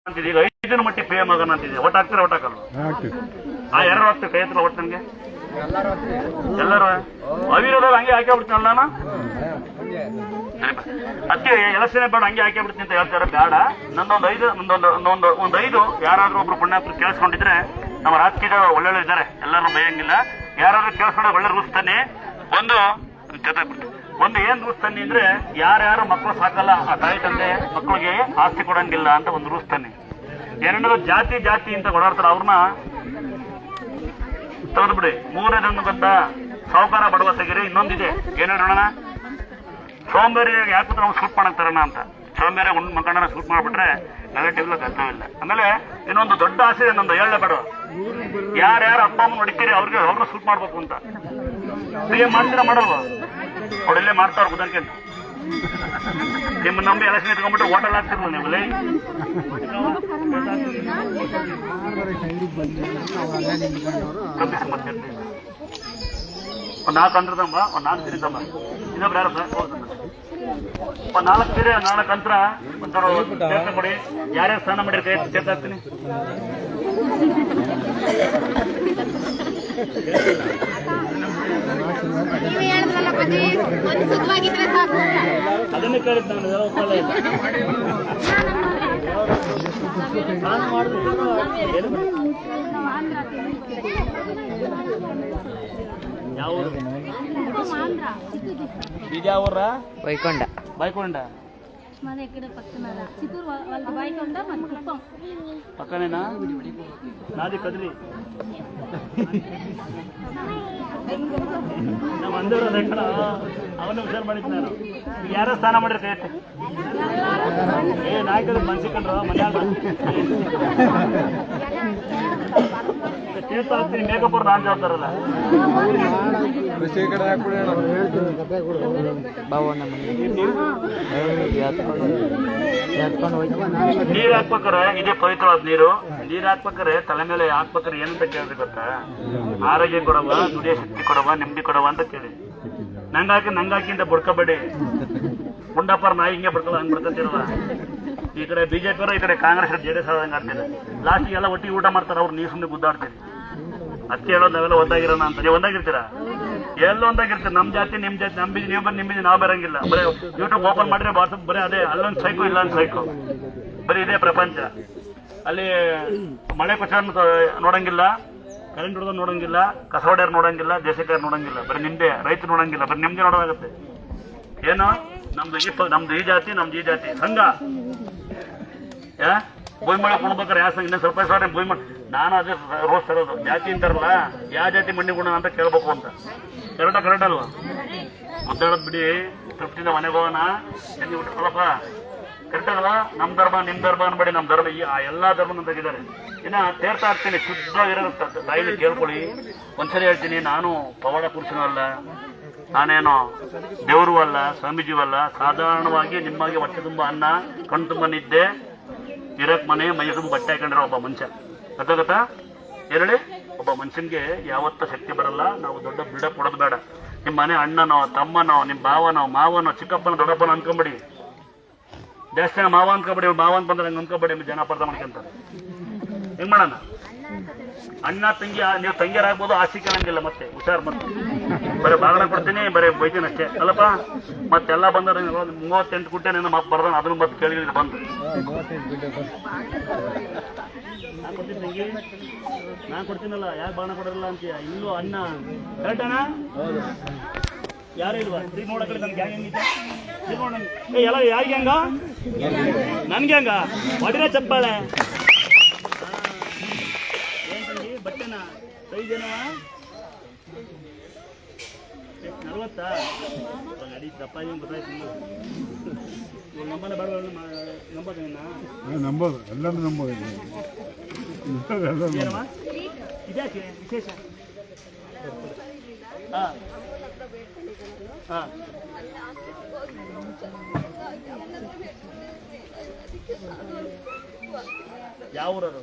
ಈಗ 5 ದಿನ ಮಟ್ಟಿ ಪೇ ಮಗನ ಅಂತಿದೆ. ಒಟ್ಟು ಹಾಕ್ತೀರ ಒಟ್ಟು ಹಾಕಲ್ಲ? ಆ 2 ಹಾಕ್ತೀವಿ ಕೈ ಹತ್ರ ಒಟ್ಟು ನನಗೆ ಎಲ್ಲರೂ ಅವಿರೋದಾಗ ಹಂಗೆ ಹಾಕಿಬಿಡ್ತೀನಲ್ಲ ನಾನು. ಅದಕ್ಕೆ ಎಲೆಕ್ಷನ್ ಬೇಡ ಹಂಗೆ ಹಾಕಿಬಿಡ್ತೀನಿ ಅಂತ ಹೇಳ್ತಾರೆ. ಬೇಡ, ಒಂದು 5 ಯಾರಾದ್ರೂ ಒಬ್ರು ಪುಣ್ಯಾತ್ರು ಕೇಳಿಸ್ಕೊಂಡಿದ್ರೆ ನಮ್ಮ ರಾಜಕೀಯ ಒಳ್ಳೊಳ್ಳೆ ಇದ್ದಾರೆ, ಎಲ್ಲರೂ ಬೈಯಂಗಿಲ್ಲ. ಯಾರಾದ್ರೂ ಕೇಳಿಸ್ಕೊಂಡ್ರೆ ಒಳ್ಳೆ ರೂಲ್ಸ್ ತನ್ನಿ. ಒಂದು ಏನ್ ರೂಲ್ಸ್ ತನ್ನಿ ಅಂದ್ರೆ ಯಾರ್ಯಾರು ಮಕ್ಕಳು ಸಾಕಲ್ಲ ಆ ತಾಯಿ ತಂದೆ ಮಕ್ಕಳಿಗೆ ಆಸ್ತಿ ಕೊಡಂಗಿಲ್ಲ ಅಂತ ಒಂದು ರೂಲ್ಸ್ ತನ್ನಿ. ಎರಡನೇದು ಜಾತಿ ಜಾತಿ ಅಂತ ಓಡಾಡ್ತಾರೆ, ಅವ್ರನ್ನ ತೆಗೆದ್ಬಿಡಿ. ಮೂರನೇದನ್ನು ಗೊತ್ತಾ, ಸಾಹುಕಾರ ಬಡವ ತೆಗಿರಿ. ಇನ್ನೊಂದಿದೆ, ಏನ್ ಹೇಳೋಣ, ಸೋಂಬೇರಿ ಯಾಕೆ ನಾವು ಶೂಟ್ ಮಾಡಕ್ ತರೋಣ ಅಂತ. ಸೋಂಬೇರಿ ಒಂದು ಮಕ್ಕಳನ್ನ ಶೂಟ್ ಮಾಡ್ಬಿಟ್ರೆ ನೆಗೆಟಿವ್ ಕರ್ತವಿಲ್ಲ. ಆಮೇಲೆ ಇನ್ನೊಂದು ದೊಡ್ಡ ಆಸೆ, ಇನ್ನೊಂದು ಹೇಳಲೇ ಬೇಡ, ಯಾರ್ಯಾರು ಅಪ್ಪ ಅಮ್ಮ ಹೊಡಿತೀರಿ ಅವ್ರನ್ನ ಶೂಟ್ ಮಾಡ್ಬೇಕು ಅಂತ. ಏನ್ ಮಾಡ್ತೀರಾ ಮಾಡಲ್ವ? ಅವ್ರೆಲ್ಲೇ ಮಾಡ್ತಾವ್ರ ಬುದನ್ಕೆ ನಿಮ್ಮ ನಂಬಿ ಎಲೆಕ್ಷನ್ ಇಟ್ಕೊಂಡ್ಬಿಟ್ರೆ ಹೋಟೆಲ್ ಆಗ್ತಿರ್ಲ ನೀವು. ಒಂದು 4 ಅಂತ್ರ ತಂಬ, ಒಂದು 4 ಸೀರೆ ತಂಬ, ಇನ್ನೊಬ್ರು ಯಾರು ಒಂದು 4 ಸೀರೆ 4 ಅಂತ್ರ ಒಂಥರ ಕೊಡಿ. ಯಾರ್ಯಾರು ಸ್ನಾನ ಮಾಡಿರ್ಕೈ ಚೇತ ಹಾಕ್ತೀನಿ. ಅದನ್ನೇ ಕೇಳಿದ್ ನಾನು, ಒಪ್ಪಲ್ಲ ಇಲ್ಲ. ಯಾವ ಬಿಜಾವೂರ? ಬೈಕೊಂಡ. ಬೈಕೊಂಡ ಪಕ್ಕನೇನಾ? ನಾದಿ ಕದ್ರಿ ನಮ್ಮ ಅಂದವ್ರ ಕಣ, ಅವನ್ನ ಹುಷಾರು ಮಾಡಿದ್ ನಾನು. ಯಾರ ಸ್ನಾನ ಮಾಡಿರ್ಕೈ ನಾಯಕರು ಮನ್ಸಿಕೊಂಡ್ರು ಮನ್ಯಾಗ ಕೇಳ್ತಾ ಹೋಗ್ತೀನಿ. ಮೇಕಪ್ ಅವ್ರು ನಾನು ಜವಾಬ್ದಾರಲ್ಲ. ನೀರ್ ಹಾಕ್ಬೇಕಾರೆ ಇದೇ ಪವಿತ್ರವಾದ ನೀರು. ನೀರ್ ಹಾಕ್ಬೇಕಾರೆ ತಲೆ ಮೇಲೆ ಹಾಕ್ಬೇಕಾರೆ ಏನಂತ ಕೇಳಿದ್ರೆ ಗೊತ್ತಾ, ಆರೋಗ್ಯ ಕೊಡವ, ದುಡಿಯೋ ಶಕ್ತಿ ಕೊಡವ, ನೆಮ್ಮದಿ ಕೊಡವ ಅಂತ ಕೇಳಿ. ನಂಗಾಕಿ ಅಂತ ಬಡ್ಕೋಬೇಡಿ. ಮುಂಡಪ್ಪರ ನಾಯಿ ಹಿಂಗೆ ಬಡ್ಕೊಳ್ಳೋ ಹಂಗೆ ಬಡ್ಕೊತಿರಲ್ಲ. ಈ ಕಡೆ ಬಿಜೆಪಿ ಅವರು, ಈ ಕಡೆ ಕಾಂಗ್ರೆಸ್ JDS ಹಂಗೆ ಆಗ್ತಿದೆ. ಲಾಸ್ಟಿಗೆಲ್ಲ ಒಟ್ಟಿಗೆ ಊಟ ಮಾಡ್ತಾರೆ ಅವ್ರು, ನೀವು ಸುಮ್ಮನೆ ಗುದ್ದಾಡ್ತೀರಿ. ಅದಕ್ಕೆ ಹೇಳೋದು ನಾವೆಲ್ಲ ಒಂದಾಗಿರೋಣ ಅಂತ. ನೀವು ಒಂದಾಗಿರ್ತೀರಾ? ಎಲ್ಲ ಒಂದಾಗಿರ್ತೀರಿ. ನಮ್ಮ ಜಾತಿ ನಿಮ್ಮ ಜಾತಿ, ನಮ್ಮ ಬೀಜಿ ನೀವು ಬಂದು ನಿಮ್ಮ ಬೀಜಿ ನಾವು ಬರಂಗಿಲ್ಲ. ಬರೀ ಯೂಟ್ಯೂಬ್ ಓಪನ್ ಮಾಡಿದ್ರೆ ವಾಟ್ಸಪ್ ಬರೀ ಅದೇ, ಅಲ್ಲೊಂದು ಸೈಕು ಇಲ್ಲೊಂದು ಸೈಕು, ಬರೀ ಇದೇ ಪ್ರಪಂಚ. ಅಲ್ಲಿ ಮಳೆ ಕೊಚ್ಚ ನೋಡಂಗಿಲ್ಲ, ಕರೆಂಟ್ ಹೊಡೆದ ನೋಡಂಗಿಲ್ಲ, ಕಸ ಹೊಡೆಯರ್ ನೋಡಂಗಿಲ್ಲ, ದೇಶಕಾರ್ ನೋಡಂಗಿಲ್ಲ, ಬರೀ ನಿಮ್ದೆ. ರೈತರು ನೋಡಂಗಿಲ್ಲ, ಬರೀ ನಿಮ್ದೆ ನೋಡೋದಾಗತ್ತೆ. ಏನು ನಮ್ದು ಈ ಜಾತಿ, ನಮ್ದು ಈ ಜಾತಿ ಸಂಘ. ಭೂಮಿ ಮಾಡಿ ಕೊಡ್ಬೇಕಾರೆ ಯಾವ ಸಂಘ? ಇನ್ನೊಂದು ಸ್ವಲ್ಪ ಸಾವಿರ ಭೂಮಿ ಮಾಡಿ. ನಾನು ಅದೇ ರೋಸ್ ತರೋದು. ಜಾತಿ ಅಂತಾರಲ್ಲ, ಯಾವ ಜಾತಿ ಮಣ್ಣಿ ಗುಣ ಅಂತ ಕೇಳ್ಬೇಕು ಅಂತ. ಕರೆಕ್ಟ್ ಅಲ್ವಾ? ಮಾತಾಡೋದು ಬಿಡಿ, ತೃಪ್ತಿಯಿಂದ ಮನೆಗೆ ಹೋಗೋಣ. ಅಲ್ಲಪ್ಪ ಕರೆಕ್ಟ್ ಅಲ್ವಾ? ನಮ್ಮ ಧರ್ಮ ನಿಮ್ಮ ಧರ್ಮ ಅನ್ಬೇಡಿ. ನಮ್ಮ ಧರ್ಮ ಆ ಎಲ್ಲಾ ಧರ್ಮ ತೆಗಿದ್ದಾರೆ. ಇನ್ನ ತೀರ್ಥ ಹಾಕ್ತೀನಿ, ಶುದ್ಧವಾಗಿರೋದು ತಾಯಿನ ಕೇಳ್ಕೊಳ್ಳಿ. ಒಂದ್ಸರಿ ಹೇಳ್ತೀನಿ, ನಾನು ಪವಾಡ ಪುರುಷನೂ ಅಲ್ಲ, ನಾನೇನೋ ದೇವರು ಅಲ್ಲ, ಸ್ವಾಮೀಜಿಯೂ ಅಲ್ಲ. ಸಾಧಾರಣವಾಗಿ ನಿಮ್ಮಾಗೆ ಹೊಟ್ಟೆ ತುಂಬ ಅನ್ನ, ಕಣ್ಣು ತುಂಬ ನಿದ್ದೆ, ಇರಕ್ ಮನೆ, ಮೈ ತುಂಬ ಬಟ್ಟೆ ಹಾಕೊಂಡಿರೋ ಒಬ್ಬ ಮನುಷ್ಯ. ಗೊತ್ತಾಗತ್ತಾ? ಹೇಳಿ, ಒಬ್ಬ ಮನುಷ್ಯನ್ಗೆ ಯಾವತ್ತ ಶಕ್ತಿ ಬರಲ್ಲ. ನಾವು ದೊಡ್ಡ ಬಿಲ್ಡಪ್ ಕೊಡೋದು ಬೇಡ. ನಿಮ್ಮ ಮನೆ ಅಣ್ಣನೋ, ತಮ್ಮನೋ, ನಿಮ್ಮ ಭಾವನೋ, ಮಾವನೋ, ಚಿಕ್ಕಪ್ಪನೋ, ದೊಡ್ಡಪ್ಪನೋ ಅನ್ಕೊಂಬೇಡಿ. ಜಾಸ್ತಿ ಮಾವ ಅನ್ಕೊಬೇಡಿ. ಮಾವ ಅಂತ ಬಂದ್ರೆ ಹಂಗೆ ಅನ್ಕೋಬೇಡಿ. ಜನ ಅಪಾರ್ಥ ಮಾಡ್ಕೊಂತಾರೆ. ಹೆಂಗ್ ಮಾಡೋಣ? ಅಣ್ಣ ತಂಗಿ, ನೀವು ತಂಗಿಯರಾಗ್ಬೋದು, ಆಸ್ತಿ ಕೇಳಂಗಿಲ್ಲ. ಮತ್ತೆ ಹುಷಾರ್, ಮತ್ತೆ ಬರೀ ಬಾಗಣ ಕೊಡ್ತೀನಿ, ಬರೀ ಬೈತೀನಿ ಅಷ್ಟೇ ಅಲ್ಲಪ್ಪ. ಮತ್ತೆಲ್ಲ ಬಂದ್ರೆ 38 ಗುಂಟೆ ನಿನ್ನ ಮತ್ತೆ ಬರ್ದಾನ, ಅದನ್ನು ಮತ್ತೆ ಕೇಳಿ ಬಂದು ನಾನು ಕೊಡ್ತೀನಲ್ಲ, ಯಾಕೆ ಬಾಣ ಕೊಡೋದಿಲ್ಲ ಅಂತೀಯ? ಇಲ್ಲೂ ಅಣ್ಣ ಕರೆಕ್ಟನಾ? ಯಾರು ಇಲ್ವಾ? ಈಗ ನೋಡಕಡೆ ನನ್ಗೆ ಗ್ಯಾಂಗ್ ಹೆಂಗಿದೆ ನೋಡ. ಎಲ್ಲ ಯಾರಿಗೆ ಹಂಗ? ನನ್ಗೆ ಹಂಗ ಹೊಡಿನ ಚಪ್ಪಾಳೆ. ಬಟ್ಟೆನಾ ಸೈಜ್ ಏನವ? 40 ಅಡಿ ದಪ್ಪ ಗೊತ್ತಾಯ್ತು. ನಂಬನ ಬೇಡ, ನಂಬೋದು ನಂಬೋದು ಎಲ್ಲರೂ ನಂಬೋದು. ಇದ್ಯಾಕೆ ವಿಶೇಷ? ಯಾವ ಊರವರು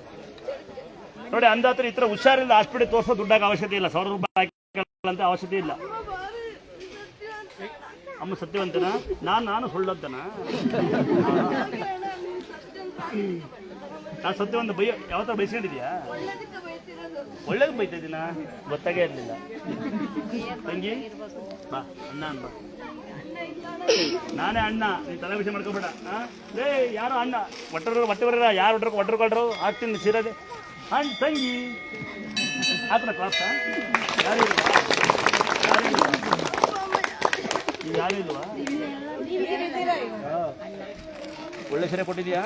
ನೋಡಿ? ಅಂದಾತ್ರ ಈ ಥರ ಹುಷಾರಿಲ್ಲ, ಹಾಸ್ಪಿಟಲ್ ತೋರಿಸೋ ದುಡ್ಡಾಗ ಅವಶ್ಯಕತೆ ಇಲ್ಲ. 1000 ರೂಪಾಯಿ ಅಂತ ಅವಶ್ಯಕತೆ ಇಲ್ಲ. ಅಮ್ಮ ಸತ್ಯವಂತನ? ನಾನು ಸುಳ್ಳಂತನ? ನಾನು ಸತ್ಯ ಒಂದು ಬೈಯ ಯಾವತ್ತ ಬೈಸ್ಕೊಂಡಿದ್ಯಾ? ಒಳ್ಳೇದು ಬೈತಾ ಇದ್ದೀನ ಗೊತ್ತಾಗೇ ಇರಲಿಲ್ಲ. ತಂಗಿ ಬಾ ಅಣ್ಣ ಅನ್ಬಾ, ನಾನೇ ಅಣ್ಣ, ನೀನು ತಲೆ ವಿಷಯ ಮಾಡ್ಕೋಬೇಡ. ಲೇ ಯಾರೋ ಅಣ್ಣ ಒಟ್ಟವರ ಯಾರು ಒಟ್ಟರು ಆಗ್ತೀನಿ ಸೀರದೆ ಅಣ್ಣ ತಂಗಿ ಆತನ ಕ್ಲಾಸ ಯಾರು ಇಲ್ವಾ? ಒಳ್ಳೆ ಸೀರೆ ಕೊಟ್ಟಿದ್ಯಾ?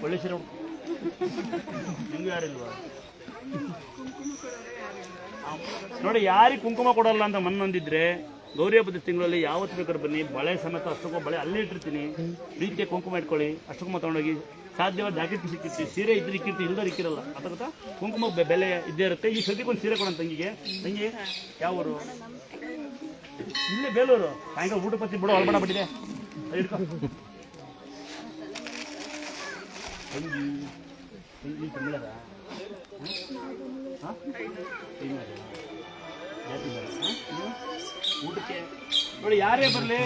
ಒಳ್ಳೆ ಸೀರೆ ನಿಮ್ಗೆ ಯಾರಿಲ್ವಾ? ನೋಡಿ, ಯಾರಿಗೆ ಕುಂಕುಮ ಕೊಡಲ್ಲ ಅಂತ ಮನ್ನೊಂದಿದ್ರೆ ಗೌರಿ ಹಬ್ಬದ ತಿಂಗಳಲ್ಲಿ ಯಾವತ್ತು ಬೇಕಾದ್ರೆ ಬನ್ನಿ, ಬಳೆ ಸಮೇತ ಅಷ್ಟಕ್ಕೂ ಬಳೆ ಅಲ್ಲೇ ಇಟ್ಟಿರ್ತೀನಿ. ಪ್ರೀತಿಯ ಕುಂಕುಮ ಇಟ್ಕೊಳ್ಳಿ, ಅಷ್ಟಕ್ಕೂ ತೊಗೊಂಡೋಗಿ. ಸಾಧ್ಯವಾದ ಜಾಕೆಟ್ ಸಿಕ್ಕಿರ್ತೀವಿ, ಸೀರೆ ಇದ್ರೆ ಇಕ್ಕಿರ್ತೀವಿ, ಇಲ್ದವ್ರು ಇಕ್ಕಿರಲ್ಲ. ಅದ ಕುಂಕುಮ ಬೆಲೆ ಇದ್ದೇ ಇರುತ್ತೆ. ಈ ಸದ್ಯಕ್ಕೆ ಒಂದು ಸೀರೆ ಕೊಡೋಣ ತಂಗಿಗೆ. ತಂಗಿ ಯಾವ ಊರು? ಇಲ್ಲೇ ಬೇಲೂರು. ಸಾಯಂಕಾಲ ಊಟ ಪತ್ತಿ ಬಿಡೋ ಹೊಲ್ಬಣ ಬಿಟ್ಟಿದೆ. ಇಟ್ಕೊ ತಂಗಿ. ತಂಗಿ ತಿಂಗಳದ ಊಟಕ್ಕೆ ನೋಡಿ, ಯಾರೇ ಬರಲಿ,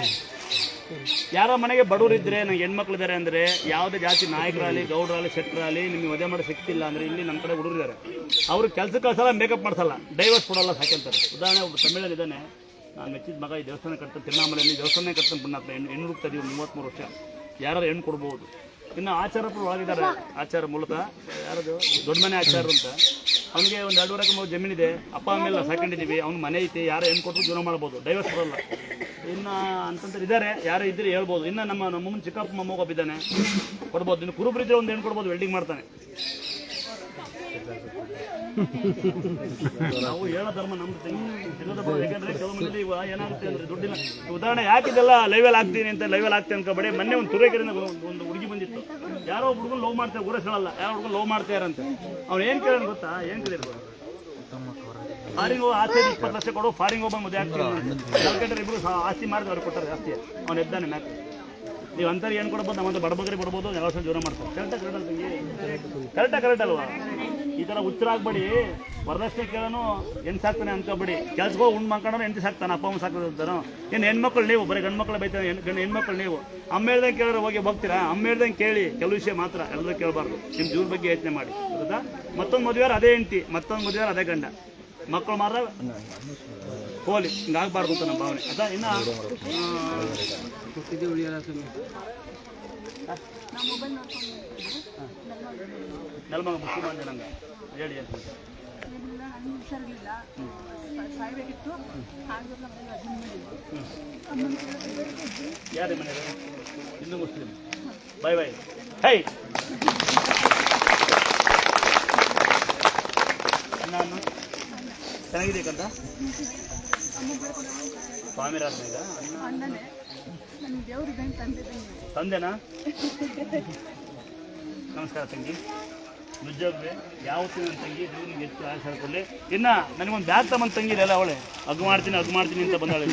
ಯಾರೋ ಮನೆಗೆ ಬಡವರಿದ್ದರೆ, ನಂಗೆ ಹೆಣ್ಮಕ್ಳಿದ್ದಾರೆ ಅಂದರೆ, ಯಾವುದೇ ಜಾತಿ ನಾಯಕರಾಗಲಿ, ಗೌಡರಾಗಲಿ, ಶೆಟ್ಟರಾಗಲಿ, ನಿಮಗೆ ಮದುವೆ ಮಾಡೋ ಸಿಕ್ತಿಲ್ಲ ಅಂದರೆ, ಇಲ್ಲಿ ನಮ್ಮ ಕಡೆ ಹುಡುಗರಿದ್ದಾರೆ, ಅವರು ಕೆಲಸಕ್ಕೆ ಕಳ್ಸಲ್ಲ, ಮೇಕಪ್ ಮಾಡಿಸಲ್ಲ, ಡೈವರ್ಸ್ ಕೊಡಲ್ಲ, ಸಾಕಂತಾರೆ. ಉದಾಹರಣೆ ಒಬ್ಬ ತಮಿಳಲ್ಲಿ ಇದ್ದಾನೆ, ನಾನು ಮೆಚ್ಚಿದ ಮಗ, ಈ ದೇವಸ್ಥಾನ ಕಟ್ತಾನೆ, ತಿರುವಣ್ಣಾಮಲೆಯಲ್ಲಿ ದೇವಸ್ಥಾನ ಕಟ್ತಾನೆ, ಪುಣ್ಯಾತ್ಮ ಹೆಣ್ಣು ಹುಡುಕ್ತಾ ಇದೀವಿ. 33 ವರ್ಷ ಯಾರು ಹೆಣ್ಣು ಕೊಡ್ಬೋದು. ಇನ್ನು ಆಚಾರಪ್ಪರು ಒಳಗಿದ್ದಾರೆ, ಆಚಾರ ಮೂಲತಃ ಯಾರದು ದೊಡ್ಡ ಮನೆ ಆಚಾರ ಅಂತ. ಅವನಿಗೆ ಒಂದು 2.5 ಎಕರೆ ಜಮೀನಿದೆ, ಅಪ್ಪ ಅಮ್ಮೆಲ್ಲ ಸಾಕೊಂಡಿದ್ದೀವಿ, ಅವ್ನ ಮನೆ ಐತಿ, ಯಾರು ಹೆಣ್ಣು ಕೊಟ್ಟರು ಜೀವನ ಮಾಡ್ಬೋದು, ಡೈವರ್ಸ್ ಬರೋಲ್ಲ. ಇನ್ನು ಅಂತಂದ್ರೆ ಇದ್ದಾರೆ, ಯಾರು ಇದ್ರೆ ಹೇಳ್ಬೋದು. ಇನ್ನು ನಮ್ಮ ಮುಂದೆ ಚಿಕ್ಕಪ್ಪ ಮೊಮ್ಮಗ ಒಬ್ಬಿದ್ದಾನೆ, ಕೊಡ್ಬೋದು. ಇನ್ನು ಕುರುಬರಿದ್ರೆ ಒಂದು ಹೆಣ್ಣು ಕೊಡ್ಬೋದು, ವೆಲ್ಡಿಂಗ್ ಮಾಡ್ತಾನೆ. ನಾವು ಹೇಳೋ ಧರ್ಮ ನಮ್ದು ಯಾಕಂದ್ರೆ ಕೆಲವು ಮಂದಿ ಏನಾಗುತ್ತೆ ಅಂದ್ರೆ ದುಡ್ಡಿನ ಉದಾಹರಣೆ ಯಾಕಿದೆಲ್ಲ ಲೈವಲ್ ಆಗ್ತೀನಿ ಅಂತ ಲೈವಲ್ ಆಗ್ತೀನಿ ಅನ್ಕೋಬೇಡಿ. ಮೊನ್ನೆ ಒಂದು ತುರೇಕೆರೆಯಿಂದ ಒಂದು ಹುಡುಗಿ ಬಂದಿತ್ತು, ಯಾರೋ ಹುಡುಗರು ಲವ್ ಮಾಡ್ತಾರೆ, ಊರ ಹೇಳಲ್ಲ, ಯಾರೋ ಹುಡುಗರು ಲವ್ ಮಾಡ್ತಾರಂತೆ. ಅವ್ನು ಏನು ಕೇಳೋಣ ಗೊತ್ತಾ? ಏನು ಕೇಳಿರ್ಬೋದು? ಫಾರಿಂಗ್ ಆಸ್ತಿ 20 ಲಕ್ಷ ಕೊಡು, ಫಾರಿಂಗ್ ಹೋಗಿ ಮದುವೆ ಆಗ್ತೀನಿ. ಇಬ್ಬರು ಆಸ್ತಿ ಮಾಡಿದ್ರೆ ಅವ್ರಿಗೆ ಕೊಟ್ಟಾರೆ ಜಾಸ್ತಿ. ಅವ್ನು ಎದ್ದಾನೆ ಮ್ಯಾಕ್. ನೀವು ಅಂತಾರೆ ಏನು ಕೊಡ್ಬೋದು, ನಮ್ಮಂತ ಬಡಬಗ್ರಿ ಕೊಡ್ಬೋದು, ಎಲ್ಲ ಜೀವನ ಮಾಡ್ತಾರೆ. ಕರೆಕ್ಟ್ ಅಲ್ವಾ? ಈ ಥರ ಹುಚ್ಚರಾಗ್ಬೇಡಿ. ವರದಕ್ಷಿಣೆ ಕೇಳೋನು ಹೆಣ್ಣು ಸಾಕ್ತಾನೆ ಅನ್ಕೋಬೇಡಿ. ಕೆಲ್ಸಕ್ಕೆ ಹೋಗಿ ಉಂಡು ಮಾಡ್ಕೊಂಡ್ರೆ ಹೆಂಡತಿ ಸಾಕ್ತಾನೆ, ಅಪ್ಪ ಅಮ್ಮ ಸಾಕ್ತಾನೆ. ಏನು ಹೆಣ್ಮಕ್ಳು ನೀವು ಬರೀ ಗಂಡು ಮಕ್ಕಳು ಬೈತಾನೆ, ಹೆಣ್ಮಕ್ಳು ನೀವು. ಅಮ್ಮ ಹೇಳ್ದಂಗೆ ಕೇಳಿದ್ರೆ ಹೋಗ್ತೀರಾ? ಅಮ್ಮ ಹೇಳ್ದಂಗೆ ಕೇಳಿ, ಕೆಲವು ವಿಷಯ ಮಾತ್ರ, ಎಲ್ಲರೂ ಕೇಳಬಾರ್ದು. ನಿಮ್ಮ ಜೀವನ ಬಗ್ಗೆ ಯೋಚನೆ ಮಾಡಿ, ಹೌದಾ? ಮತ್ತೊಂದು ಮದುವೆಯಾರು ಅದೇ ಹೆಂಡತಿ, ಮತ್ತೊಂದು ಮದುವೆಯಾರು ಅದೇ ಗಂಡ, ಮಕ್ಕಳು ಮಾತ್ರ ಹೋಲಿ, ಹಿಂಗಾಗಬಾರ್ದು ಅಂತ ನಮ್ಮ ಭಾವನೆ. ಅದ ಇನ್ನು ನೆಲಮಗ ಬುಕ್ಕಿ ಮಾಡಿದೆ ನಂಗೆ ಹೇಳಿ ಅಂತ ಯಾರೇ ಮನೆ ಹಿಂದೂ ಮುಸ್ಲಿಂ ಬಾಯ್ ಬಾಯ್ ಹೈ ನಾನು ಚೆನ್ನಾಗಿದೆಯಕ್ಕಂತ ಸ್ವಾಮಿರಾಜ್ನಾಗ ತಂದೆನಾ? ನಮಸ್ಕಾರ ತಂಗಿ, ನಿಜವೇ ಯಾವತ್ತೂ ನನ್ನ ತಂಗಿ ದೇವ್ರಿಗೆ ಹೆಚ್ಚು ಆಸೆ ಹೇಳ್ಕೊಳ್ಳಿ. ಇನ್ನು ನನಗೊಂದು ಬ್ಯಾಗ್ ತಗೊಂಡು ತಂಗಿ ಇದೆಲ್ಲ ಅವಳೆ ಅಗ್ ಮಾಡ್ತೀನಿ ಅಂತ ಬಂದಾಳೆ.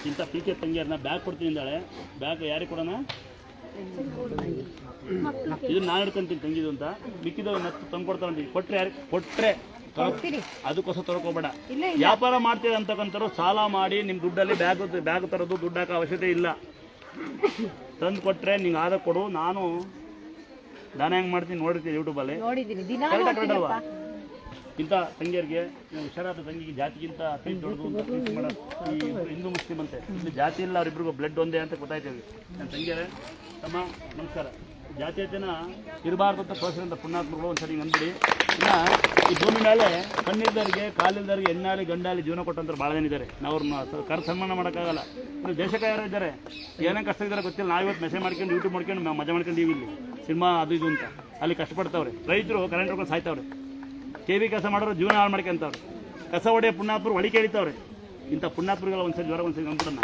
ಇಂಥ ಪೀಕೆ ತಂಗಿಯರನ್ನ ಬ್ಯಾಗ್ ಕೊಡ್ತೀನಿ ಅಂದಾಳೆ. ಬ್ಯಾಗ್ ಯಾರಿಗೆ ಕೊಡೋಣ? ಇದನ್ನ ನಾನು ಹಿಡ್ಕೊಂತೀನಿ ತಂಗಿದು ಅಂತ. ಮಿಕ್ಕಿದವ್ ತಂದು ಕೊಡ್ತಾರಂತ. ಕೊಟ್ಟರೆ ಯಾರಿಗೆ ಕೊಟ್ಟರೆ ಅದಕ್ಕೋಸ್ಕರ ತೊಳ್ಕೊಬೇಡ. ವ್ಯಾಪಾರ ಮಾಡ್ತೀರ ಅಂತಕ್ಕಂಥವ್ರು ಸಾಲ ಮಾಡಿ ನಿಮ್ಮ ದುಡ್ಡಲ್ಲಿ ಬ್ಯಾಗ್ ತರೋದು ದುಡ್ಡು ಹಾಕೋ ಅವಶ್ಯಕತೆ ಇಲ್ಲ. ತಂದು ಕೊಟ್ಟರೆ ನಿಂಗೆ ಆದ ಕೊಡು. ನಾನು ದಾನ ಹೆಂಗೆ ಮಾಡ್ತೀನಿ ನೋಡಿರ್ತೀನಿ ಯೂಟ್ಯೂಬಲ್ಲಿ. ಕರೆಕ್ಟ್ ಅಲ್ವಾ? ಇಂಥ ತಂಗಿಯರಿಗೆ ಹುಷಾರಾದ ತಂಗಿಗೆ ಜಾತಿಗಿಂತ ಪ್ರೀತಿ ದೊಡ್ಡದು ಅಂತ ಪ್ರೀತಿ ಮಾಡೋದು ಈ ಹಿಂದೂ ಮುಸ್ಲಿಂ ಅಂತೆ. ಇಲ್ಲಿ ಜಾತಿ ಇಲ್ಲ, ಅವರಿಬ್ರಿಗೂ ಬ್ಲಡ್ ಒಂದೇ ಅಂತ ಗೊತ್ತಾಯ್ತೇವೆ. ನನ್ನ ತಂಗಿಯರೇ ತಮ್ಮ ನಮಸ್ಕಾರ. ಜಾತೀಯತೆನ ಇರಬಾರ್ದು ಅಂತ ತೋರಿಸಿದಂಥ ಪುಣ್ಯಾತ್ಮಗಳು ಒಂದು ಸರಿ ಅಂದ್ಬಿಡಿ. ಇನ್ನು ಈ ಭೂಮಿ ಮೇಲೆ ಕಣ್ಣಿಲ್ದವ್ರಿಗೆ ಕಾಲಿಲ್ದವ್ರಿಗೆ ಹೆಣ್ಣಾಲಿ ಗಂಡಾಲಿ ಜೀವನ ಕೊಟ್ಟಂತಾರೆ ಭಾಳ ಜನ ಇದ್ದಾರೆ. ನಾವು ಅವ್ರನ್ನ ಕರ್ ಸನ್ಮಾನ ಮಾಡೋಕ್ಕಾಗಲ್ಲ. ಇನ್ನು ದೇಶಕ್ಕೆ ಯಾರು ಇದ್ದಾರೆ, ಏನೇನು ಕಷ್ಟ ಇದ್ದಾರೆ ಗೊತ್ತಿಲ್ಲ. ನಾವಿವತ್ತು ಮೆಸೇಜ್ ಮಾಡ್ಕೊಂಡು ಯೂಟ್ಯೂಬ್ ಮಾಡ್ಕೊಂಡು ಮಜಾ ಮಾಡ್ಕೊಂಡಿವಿ. ಇಲ್ಲಿ ಸಿನಿಮಾ ಅದು ಇದು ಅಂತ ಅಲ್ಲಿ ಕಷ್ಟಪಡ್ತಾವ್ರೆ. ರೈತರು ಕರೆಂಟ್ ಹೊಡ್ಕೊಂಡು ಸಾಯ್ತಾವ್ರೆ. KV ಕೆಲಸ ಮಾಡೋರು ಜೀವನ ಹಾಳು ಮಾಡ್ಕೊಂತವ್ರೆ. ಕಸ ಹೊಡೆಯ ಪುಣ್ಯಾತ್ಮರು ಒಳಿಕೆ ಹಿಡಿತಾವ್ರೆ. ಇಂಥ ಪುಣ್ಯಾತ್ಮರುಗಳ ಒಂದ್ಸರಿ ಜ್ವರ ಒಂದ್ಸರಿ ನಂಬಿಡೋಣ.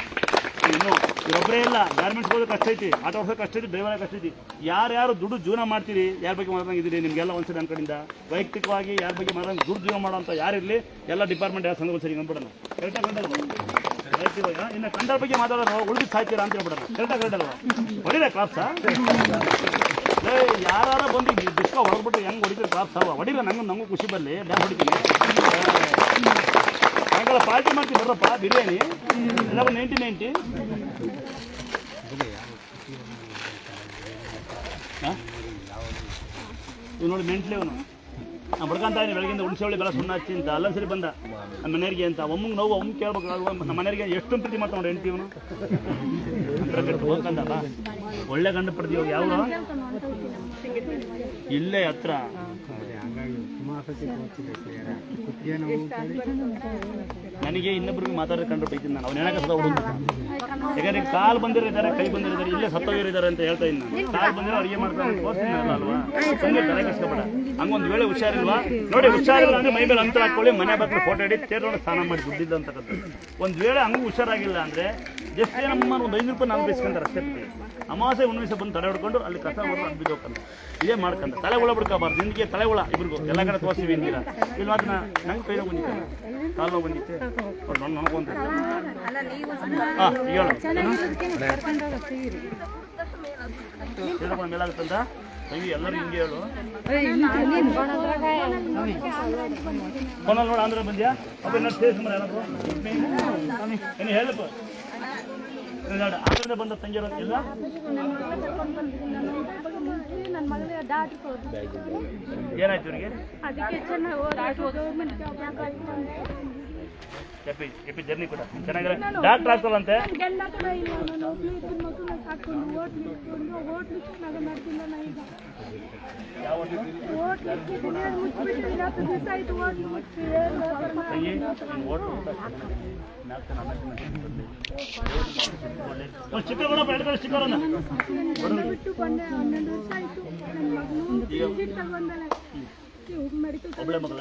ಇನ್ನು ಇವರೊಬ್ಬರೇ ಇಲ್ಲ, ಗಾರ್ಮೆಂಟ್ಸ್ ಹೋಗೋದು ಕಷ್ಟ ಐತಿ, ಆಟೋ ಓಡಿಸೋದು ಕಷ್ಟ ಐತಿ, ಡ್ರೈವರ್ ಕಷ್ಟ ಐತಿ. ಯಾರ್ಯಾರು ದುಡ್ಡು ಜೀವನ ಮಾಡ್ತೀರಿ, ಯಾರ ಬಗ್ಗೆ ಮಾತಾಡಿದ್ದೀರಿ ನಿಮಗೆಲ್ಲ ಒಂದ್ಸರಿ ನನ್ನ ಕಡೆಯಿಂದ ವೈಯಕ್ತಿಕವಾಗಿ ಯಾರ ಬಗ್ಗೆ ಮಾತಾಡಿ ದುಡ್ಡು ಜೀವನ ಮಾಡೋಂಥ ಯಾರಿರಲಿ ಎಲ್ಲ ಡಿಪಾರ್ಟ್ಮೆಂಟ್ ಯಾವ ಸಂಘ ಒಂದ್ಸರಿ ನಂಬಿಡೋಣ. ಕರೆಕ್ಟಾಗಿ ಕಂಡಲ್ವ? ವೈಯಕ್ತಿಕವಾಗಿ ಇನ್ನು ಕಂಡರ ಬಗ್ಗೆ ಮಾತಾಡೋರು ಉಳಿದು ಸಾಯ್ತೀರಾ ಅಂತ ಹೇಳ್ಬಿಡೋಣ. ಕರೆಕ್ಟಾಗಿ ಕರೆಕ್ಟಲ್ವ? ಹೊಡಿದೆ ಕ್ಲಾಪ್ಸಾ? ಯಾರು ಬಂದು ಡಿಸ್ಕ ಹೊಡೆದ್ಬಿಟ್ಟು ಹೆಂಗೆ ಹೊಡಿತೀರಿ ಕ್ಲಾಪ್ಸ್ ಅವ ಹೊಡಿಲ್ಲ. ನಂಗೂ ಖುಷಿ ಬರಲಿ, ಡ್ಯಾನ್ಸ್ ಹೊಡಿತೀನಿ. ಸಾಯಂಕಾಲ ಪಾರ್ಟಿ ಮಾಡ್ತೀವಿ ಬರ್ರಪ್ಪ, ಬಿರಿಯಾನಿ ಎಲ್ಲ 90 ಹಾಂ ಇವ್ ನೋಡಿ ಮೆಂಟ್ಲಿ ಅವನು ನಾನು ಬಡ್ಕೊಂತ ಇದ್ದೀನಿ ಬೆಳಗಿಂದ ಹುಣಸೆ ಬೆಲ್ಲ ಸುಣ್ಣ ಹಚ್ಚಿ ಅಂತ ಅಲ್ಲ ಸರಿ ಬಂದ ನಮ್ಮ ಮನೆಯವರಿಗೆ ಅಂತ ಒಮ್ಮಗೆ ನೋವು ಒಮ್ಮೆ ಕೇಳ್ಬೇಕು ನಮ್ಮ ಮನೆಯವರಿಗೆ ಎಷ್ಟು ಪ್ರೀತಿ ಮಾಡ್ತಾವ ನೋಡಿ ಹೆಂಡ್ತಿ ಇವನು ಅಂತರ ಕಟ್ಟು ಹೋಗ್ಕಂದಲ್ಲ ಒಳ್ಳೆ ಗಂಡು ಪಡೆದಿವಾಗ ಯಾವ ಇಲ್ಲೇ ಹತ್ರ ನನಗೆ ಇನ್ನೊಬ್ರಿಗೆ ಮಾತಾಡೋದು ಕಂಡ್ರೆ ಬೈತೀನಿ ನಾನು ಅವ್ನು ಹೇಳಕ್ಕೆ ಸದಾ ಹುಡುಗ ಯಾಕಂದ್ರೆ ಕಾಲು ಬಂದಿರಿದ್ದಾರೆ ಕೈ ಬಂದಿರಿದ್ದಾರೆ ಇಲ್ಲೇ ಸತ್ತೋಗಿರಿದ್ದಾರೆ ಅಂತ ಹೇಳ್ತಾ ಇದ್ದೀನಿ ನಾನು ಕಾಲು ಬಂದಿರೋ ಅಡುಗೆ ಮಾಡ್ತಾರೆ ತೋರಿಸ್ತೀನಿ ಅಲ್ವಾ ಸಂಜೆ ತಲೆ ಕಷ್ಟ ಹಂಗೊಂದು ವೇಳೆ ಹುಷಾರಿಲ್ವಾ ನೋಡಿ ಹುಷಾರಿಲ್ಲ ಅಂದರೆ ಮೈ ಮೇಲೆ ಅಂತರ ಹಾಕೊಳ್ಳಿ ಮನೆ ಬಾಕ್ಲು ಫೋಟೋ ಹಿಡಿ ತೇರೋಣ ಸ್ನಾನ ಮಾಡಿ ದುಡ್ಡಿದ್ದು ಅಂತಕ್ಕಂಥದ್ದು ಒಂದು ವೇಳೆ ಹಂಗೂ ಹುಷಾರಾಗಿಲ್ಲ ಅಂದರೆ ಜಸ್ಟ್ ನಮ್ಮ ಒಂದು 5 ರೂಪಾಯಿ ನಾವು ಬೇಯಿಸ್ಕೊಂತಾರೆ ಅಷ್ಟೇ ಅಮಾವಾಸ್ಯೆ ಹುಣ್ಣಿಮೆ ಬಂದು ತಲೆ ಹೊಡ್ಕೊಂಡು ಅಲ್ಲಿ ಕಸ ಹೊಡೆದು ಅಲ್ಲಿ ಬಿದ್ದು ಹೋಗ್ತಾರೆ ಇದೇ ಮಾಡ್ಕೊಂತ ತಲೆ ಹುಳ ಬಿಡ್ಕೋಬಾರ್ದು ನಿನಗೆ ತಲೆ ಹುಳ ಇಬ್ರಿಗೂ ಎಲ್ಲ ಕಡೆ ತೋರಿಸ್ತೀವಿ ಹಿಂಗಿಲ್ಲ ಇಲ್ಲಿ ಮಾತ್ರ ನಂಗೆ ಕೈ ನೋವು ಬಂದಿತ್ತೆ ಕಾಲು ನೋವು ಬಂದಿತ್ತೆ ನಾನು ನನಗೊಂತ ಹಾಂ ಹೇಳು ಮೇಲಾಗುತ್ತಂತ ತಂಗಿ ಎಲ್ಲರೂ ಹಿಂಗೆ ಹೇಳು ಫೋನಲ್ಲಿ ನೋಡಿ ಆಂಧ್ರ ಬಂದ್ಯಾ ಅಪ್ಪ ಇನ್ನೂ ಸೇರಿಸಿ ಮರ ಏನಾದ್ರು ಏನು ಹೇಳಪ್ಪ ಆಂಧ್ರದಿಂದ ಬಂದ ತಂಗಿ ಇಲ್ಲ ಏನಾಯ್ತು ಇವರಿಗೆ ಕೆಪಿ ಜರ್ನಿ ಕೂಡ ಚೆನ್ನಾಗಿರೋ ಡಾಕ್ಟರ್ ಆಗ್ತದಂತೆ ಚಿಕ್ಕವನ್ನ ಒಬ್ಬಳೆ ಮಗಳ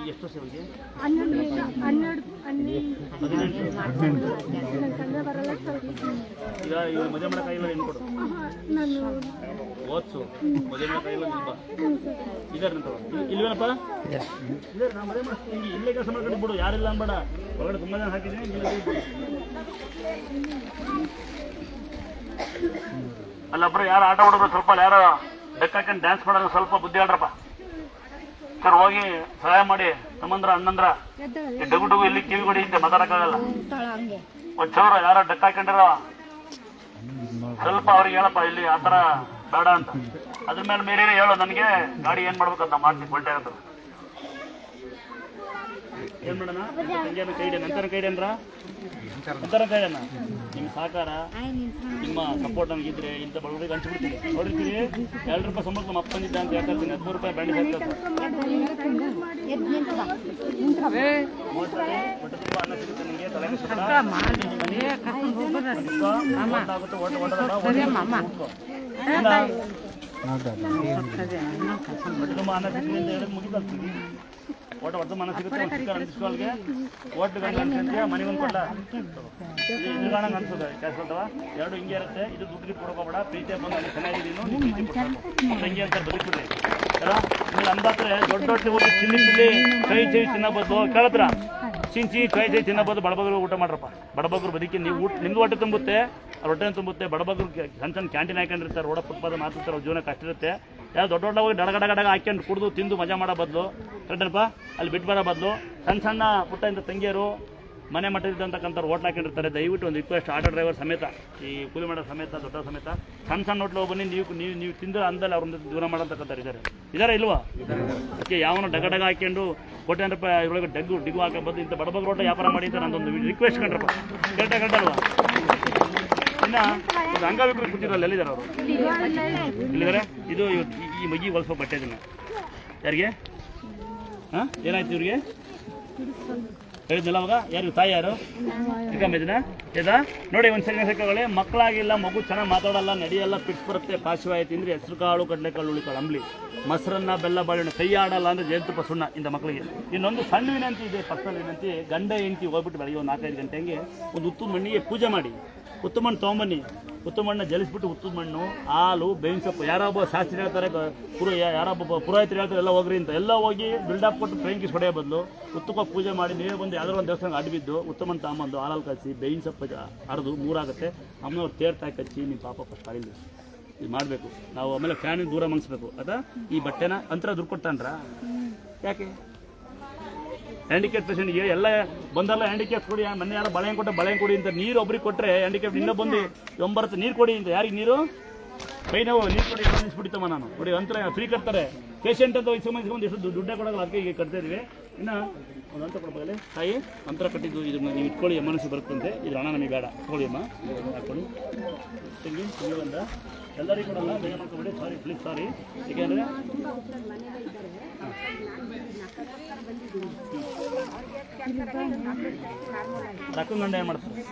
ಎಷ್ಟು ವರ್ಷ ಅವರಿಗೆ ಈಗ ಇವಾಗ ಮದುವೆ ಮಾಡೋಕ್ಕಾಗಿಲ್ಲ ಹೆಣ್ಣು ಕೊಡು ಓದ್ಸು ಮದುವೆ ಮಾಡೋಕ್ಕಾಗಿಲ್ಲ ಇದಾರಂತ ಇಲ್ವೇನಪ್ಪ ಇದೆ ನಾ ಮದುವೆ ಮಾಡ್ತೀನಿ ಇಲ್ಲೇ ಕೆಲಸ ಮಾಡ್ಕೊಂಡು ಬಿಡು ಯಾರಿಲ್ಲ ಅನ್ಬೇಡ ಹೊರಗಡೆ ತುಂಬ ಜನ ಹಾಕಿದ್ದೀನಿ ಅಲ್ಲೊಬ್ಬರು ಯಾರು ಆಟ ಆಡೋರು ಸ್ವಲ್ಪ ಯಾರೋ ಬೆಕ್ಕ ಹಾಕೊಂಡು ಡ್ಯಾನ್ಸ್ ಮಾಡೋದು ಸ್ವಲ್ಪ ಬುದ್ಧಿ ಹೇಳ್ರಪ್ಪ ಸರ್ ಹೋಗಿ ಸಹಾಯ ಮಾಡಿ ತಮ್ಮಂದ್ರ ಅಣ್ಣಂದ್ರ ಡಗು ಡಗು ಇಲ್ಲಿ ಕಿವಿ ಕೊಡಿ ಅಂತ ಮಾತಾಡಕ್ಕಾಗಲ್ಲ ಒಂದ್ ಚೌರ ಯಾರೋ ಡಕ್ಕ ಹಾಕೊಂಡಿರೋ ಸ್ವಲ್ಪ ಅವ್ರಿಗೆ ಹೇಳಪ್ಪ ಇಲ್ಲಿ ಆತರ ಬೇಡ ಅಂತ ಅದ್ರ ಮೇಲೆ ಮೇರೆ ಹೇಳೋ ನನಗೆ ಗಾಡಿ ಏನ್ ಮಾಡ್ಬೇಕಂತ ಮಾಡ್ತೀನಿ ಬಲ್ಟೆ ಅಂತ ಏನ್ ಮಾಡೋಣ ಸಂಜೆನ ಕೈಡೆ ನಂತರ ಕೈಡೇನ್ರ ನಂತರ ಕೈಡೇನ ನಿಮ್ಮ ಸಹಕಾರ ನಿಮ್ಮ ಸಪೋರ್ಟ್ ನನಗಿದ್ರೆ ಇಂಥ ಬಡವರಿಗೆ ಹಂಚ್ಬಿಡ್ತೀನಿ ನೋಡಿರ್ತೀರಿ 2 ರೂಪಾಯಿ ಸಂಬಳ ನಮ್ಮ ಅಪ್ಪನಿದ್ದ ಅಂತ ಹೇಳ್ತೀನಿ 13 ರೂಪಾಯಿ ಬ್ಯಾಂಡ್ ಹೊಟ್ಟೆ ತುಂಬ ಅನ್ನ ಸಿಗುತ್ತೆ ನಿಮಗೆ ತಲೆ ತುಂಬ ಅನ್ನ ಸಿಗ್ತೀನಿ ಅಂತ ಹೇಳಿದ್ರೆ ಮುಗಿತಾಗ್ತೀನಿ ಓಟ ಹೊಡೆದು ಮನ ಸಿಗುತ್ತೆ ಅನ್ಸ್ಕೊಳ್ಗೆ ಓಟ್ ಗಂಟೆ ಅನ್ಸಂತೀಯ ಮನೆಗೊಂದು ಕೊಡ್ಲ ಇದು ಕಾಣಂಗೆ ಅನ್ಸೋದು ಕ್ಯಾಶ್ ಕೊಡ್ತವ 2 ಹಿಂಗೆ ಇರುತ್ತೆ ಇದು ದುಡ್ಡಿಗೆ ಕೊಡ್ಕೋಬೇಡ ಪ್ರೀತಿ ಬಂದು ಅಲ್ಲಿ ಚೆನ್ನಾಗಿದ್ದೀನಿ ತಂಗಿ ಅಂತ ಬದುಕ್ಬಿಡ್ರಿ ಅಲ್ಲ ನೀವು ಅಂಬತ್ರೆ ದೊಡ್ಡ ಹೋಗಿ ಚಿಲ್ಲಿ ಕೈ ಚೈ ತಿನ್ನೋ ಬದಲು ಕೇಳತ್ರ ಚಿಂಚಿ ಕೈ ಚೈ ತಿನ್ನೋ ಬದಲು ಬಡಬಗರು ಊಟ ಮಾಡ್ರಪ್ಪ ಬಡಬಗರು ಬದುಕಿ ನೀವು ಊಟ ನಿಮ್ದು ಹೊಟ್ಟೆ ತುಂಬುತ್ತೆ ಅವ್ರ ಹೊಟ್ಟೆ ತುಂಬುತ್ತೆ ಬಡಬಗರು ಸಣ್ಣ ಸಣ್ಣ ಕ್ಯಾಂಟೀನ್ ಹಾಕೊಂಡಿರ್ತಾರೆ ರೋಡ ಫುಟ್ಪಾತ್ ಮಾತಾಡ್ತಾರೆ ಅವ್ರ ಜೀವನ ಕಷ್ಟ ಇರುತ್ತೆ ಯಾರು ದೊಡ್ಡ ದೊಡ್ಡ ಹೋಗಿ ಗಡಗಡ ಹಾಕ್ಕೊಂಡು ಕುಡಿದು ತಿಂದು ಮಜಾ ಮಾಡೋ ಬದಲು ಕರೆಕ್ಟಪ್ಪ ಅಲ್ಲಿ ಬಿಟ್ಟು ಬರೋ ಬದಲು ಸಣ್ಣ ಸಣ್ಣ ಪುಟ್ಟ ಇಂಥ ತಂಗಿಯರು ಮನೆ ಮಟ್ಟದಿದ್ದಂತಕ್ಕಂಥವ್ರು ಹೋಟ್ಲ್ ಹಾಕೊಂಡಿರ್ತಾರೆ ದಯವಿಟ್ಟು ಒಂದು ರಿಕ್ವೆಸ್ಟ್ ಆಟೋ ಡ್ರೈವರ್ ಸಮೇತ ಈ ಕೂಲಿ ಮಾಡೋ ಸಮೇತ ದೊಡ್ಡ ಸಮೇತ ಸಣ್ಣ ಹೋಟ್ಲು ಬನ್ನಿ ನೀವು ತಿಂದು ಅಂದಲ್ಲಿ ಅವ್ರನ್ನ ಜೀವನ ಮಾಡೋಂತಕ್ಕಂಥವ್ರು ಇದ್ದಾರೆ ಇಲ್ವಾ ಅದಕ್ಕೆ ಯಾವನು ಡಗ ಹಾಕ್ಕೊಂಡು ಕೋಟಿ ರೂಪಾಯಿ ಇದ್ರೊಳಗೆ ಡಿಗು ಹಾಕೋಬೋದು ಇಂಥ ಬಡಬಗ ರೋಟ ವ್ಯಾಪಾರ ಮಾಡಿ ಅಂತ ನಂದೊಂದು ರಿಕ್ವೆಸ್ಟ್ ಕಂಡ್ರಪ್ಪ ಕರೆಕ್ಟಲ್ವಾ ಇನ್ನು ಇದು ಅಂಗವಿಕರು ಕೂತಿರಲ್ಲ ಎಲ್ಲಿದ್ದಾರೆ ಅವರು ಇಲ್ಲಿದ್ದಾರೆ ಇದು ಈ ಮಗಿ ಹೊಲ್ಸೋ ಬಟ್ಟೆ ಇದನ್ನು ಯಾರಿಗೆ ಹಾಂ ಏನಾಯ್ತು ಇವ್ರಿಗೆ ಹೇಳಿದ್ನಲ್ಲ ಅವಾಗ ಯಾರು ತಾಯಿ ಯಾರು ಇಕ್ಕಂಬಿದ್ನ ಇದಾ ನೋಡಿ ಒಂದು ಸರಿ ಸಕ್ಕಗಳೇ ಮಕ್ಕಳಾಗಿಲ್ಲ ಮಗು ಚೆನ್ನಾಗಿ ಮಾತಾಡಲ್ಲ ನಡೆಯಲ್ಲ ಪಿಟ್ಸ್ ಬರುತ್ತೆ ಪಾಶವಾಯಿತು ಅಂದರೆ ಹೆಸರು ಕಾಳು ಕಡಲೆಕಾಳು ಹುಳಿಕಾಳು ಅಂಬ್ಲಿ ಮೊಸರನ್ನ ಬೆಲ್ಲ ಬಾಳೆಹಣ್ಣು ಕೈ ಆಡಲ್ಲ ಅಂದರೆ ಜೇನುತುಪ್ಪ ಸುಣ್ಣ ಇಂಥ ಮಕ್ಕಳಿಗೆ ಇನ್ನೊಂದು ಸಣ್ಣ ವಿನಂತಿ ಇದೆ ಪರ್ಸನಲ್ ವಿನಂತಿ ಗಂಡ ಹೆಂಡತಿ ಹೋಗ್ಬಿಟ್ಟು ಬೆಳಗ್ಗೆ ಒಂದು 4-5 ಗಂಟೆಗೆ ಒಂದು ಉತ್ತಮ ಮಣ್ಣಿಗೆ ಪೂಜೆ ಮಾಡಿ ಉತ್ತಮ ಮಣ್ಣು ತೊಗೊಂಬನ್ನಿ ಉತ್ತಮ ಮಣ್ಣು ಜಲಿಸ್ಬಿಟ್ಟು ಉತ್ತಮ ಮಣ್ಣು ಹಾಲು ಬೇವಿನ ಸೊಪ್ಪು ಯಾರೊಬ್ಬ ಶಾಸ್ತ್ರಿ ಹೇಳ್ತಾರೆ ಯಾರೊಬ್ಬ ಪುರೋಹಿತರು ಹೇಳ್ತಾರೆ ಎಲ್ಲ ಹೋಗ್ರಿ ಅಂತ ಎಲ್ಲ ಹೋಗಿ ಬಿಲ್ಡಪ್ ಕೊಟ್ಟು ಟ್ರೈನ್ಗೆ ಹೊಡೆಯೋ ಬದಲು ಉತ್ತಮವಾಗಿ ಪೂಜೆ ಮಾಡಿ ನೀವೇ ಬಂದು ಯಾವ್ದಾರು ಒಂದು ದೇವಸ್ಥಾನ ಅಡ್ಬಿದ್ದು ಉತ್ತಮ ಮಣ್ಣು ತಗೊಂಬಂದು ಹಾಲಲ್ಲಿ ಕಲಿಸಿ ಬೇವಿನ ಸೊಪ್ಪು ಹರಿದು 3 ಆಗುತ್ತೆ ಅಮ್ಮನವ್ರು ತೇರ್ತಾಯಿ ಕಚ್ಚಿ ನಿಮ್ಮ ಪಾಪ ಫಸ್ಟ್ ಆಗಿಲ್ಲ ಇದು ಮಾಡಬೇಕು ನಾವು ಆಮೇಲೆ ಫ್ಯಾನಿಗೆ ದೂರ ಮನ್ಸ್ಬೇಕು ಅದ ಈ ಬಟ್ಟೆನ ಅಂತರ ದುಡ್ಡು ಕೊಟ್ಟಾನ್ರ ಯಾಕೆ ಹ್ಯಾಂಡಿಕ್ಯಾಪ್ ಪೇಷೆಂಟ್ಗೆ ಎಲ್ಲ ಬಂದಲ್ಲ ಹ್ಯಾಂಡಿಕ್ಯಾಪ್ ಕೊಡಿ ಮೊನ್ನೆ ಯಾರು ಬಳೆಹಣ್ಣು ಕೊಟ್ಟರೆ ಬಳೆಹಣ್ಣು ಕೊಡಿ ಅಂತ ನೀರು ಒಬ್ರಿಗೆ ಕೊಟ್ಟರೆ ಹ್ಯಾಂಡಿಕ್ಯಾಪ್ ಇನ್ನೂ ಬಂದು 9 ನೀರು ಕೊಡಿ ಅಂತ ಯಾರಿಗೆ ನೀರು ಕೈ ನಾವು ನೀರು ಕೊಡಿ ನಿಲ್ಲಿಸ್ಬಿಡ್ತಮ್ಮ ನಾನು ನೋಡಿ ಅಂತರ ಫ್ರೀ ಕಟ್ತಾರೆ ಪೇಷಂಟ್ ಅಂತ ಇಸ್ಕೊಂಡು ಎಷ್ಟು ದುಡ್ಡೇ ಕೊಡೋಲ್ಲ ಅದಕ್ಕೆ ಈಗ ಕಟ್ತಾ ಇದೀವಿ ಇನ್ನು ಒಂದು ಅಂತ ಕೊಡ್ಬೋದಲ್ಲಿ ತಾಯಿ ಅಂತರ ಕಟ್ಟಿದ್ದು ಇದನ್ನ ನೀವು ಇಟ್ಕೊಳ್ಳಿ ಎಮರ್ಜೆನ್ಸಿ ಬರುತ್ತಂತೆ ಇದು ಹಣ ನಮಗೆ ಬೇಡ ತಗೊಳ್ಳಿ ಅಮ್ಮ ಹಾಕೊಳ್ಳಿ ತೆಂಗಿ ಅಂತ ಎಲ್ಲರಿಗೂ ಕೊಡಲ್ಲ ಬೇಗ ಮಾಡ್ಕೊಬೇಡಿ ಸಾರಿ ಪ್ಲೀಸ್ ಸಾರಿ ಏಕೆಂದರೆ ರಕ್ಕಂಗಂಡ ಏನು ಮಾಡ್ತಾರೆ